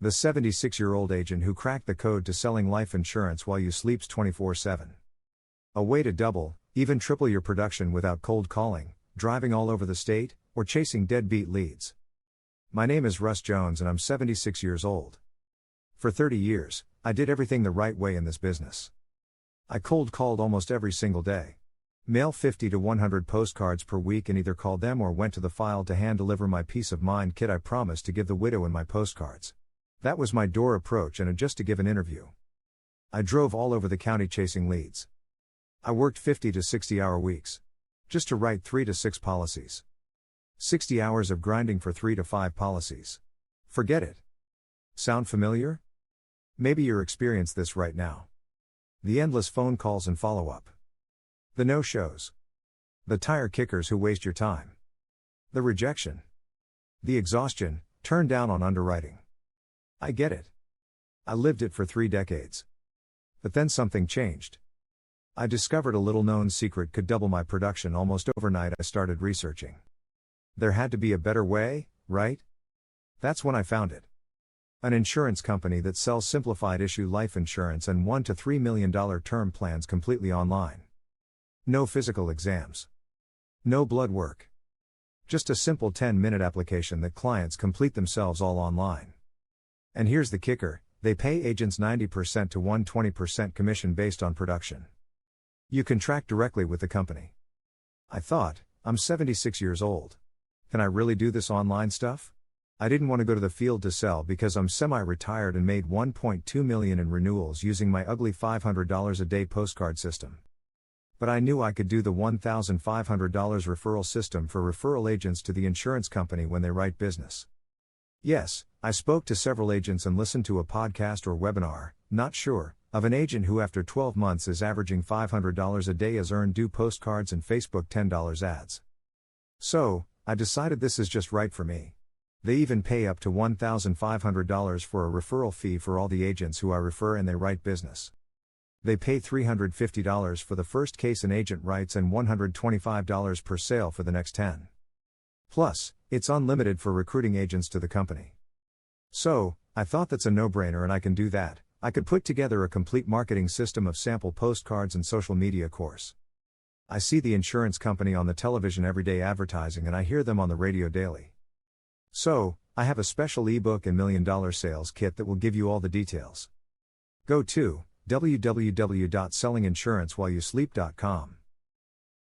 The 76-year-old agent who cracked the code to selling life insurance while you sleeps 24/7. A way to double, even triple your production without cold calling, driving all over the state, or chasing deadbeat leads. My name is Russ Jones and I'm 76 years old. For 30 years, I did everything the right way in this business. I cold called almost every single day. Mail 50 to 100 postcards per week and either called them or went to the file to hand deliver my peace of mind kit I promised to give the widow in my postcards. That was my door approach and just to give an interview. I drove all over the county chasing leads. I worked 50 to 60 hour weeks. Just to write 3 to 6 policies. 60 hours of grinding for 3 to 5 policies. Forget it. Sound familiar? Maybe you're experiencing this right now. The endless phone calls and follow-up. The no-shows. The tire kickers who waste your time. The rejection. The exhaustion, turned down on underwriting. I get it. I lived it for 3 decades. But then something changed. I discovered a little-known secret could double my production almost overnight. I started researching. There had to be a better way, right? That's when I found it. An insurance company that sells simplified issue life insurance and $1 to $3 million term plans completely online. No physical exams. No blood work. Just a simple 10-minute application that clients complete themselves all online. And here's the kicker, they pay agents 90% to 120% commission based on production. You contract directly with the company. I thought, I'm 76 years old. Can I really do this online stuff? I didn't want to go to the field to sell because I'm semi-retired and made $1.2 million in renewals using my ugly $500 a day postcard system. But I knew I could do the $1,500 referral system for referral agents to the insurance company when they write business. Yes, I spoke to several agents and listened to a podcast or webinar, not sure, of an agent who after 12 months is averaging $500 a day as earned due postcards and Facebook $10 ads. So, I decided this is just right for me. They even pay up to $1,500 for a referral fee for all the agents who I refer and they write business. They pay $350 for the first case an agent writes and $125 per sale for the next 10. Plus, it's unlimited for recruiting agents to the company. So, I thought that's a no-brainer and I can do that. I could put together a complete marketing system of sample postcards and social media course. I see the insurance company on the television every day advertising and I hear them on the radio daily. So, I have a special ebook and $1 million sales kit that will give you all the details. Go to www.sellinginsurancewhileyouSleep.com.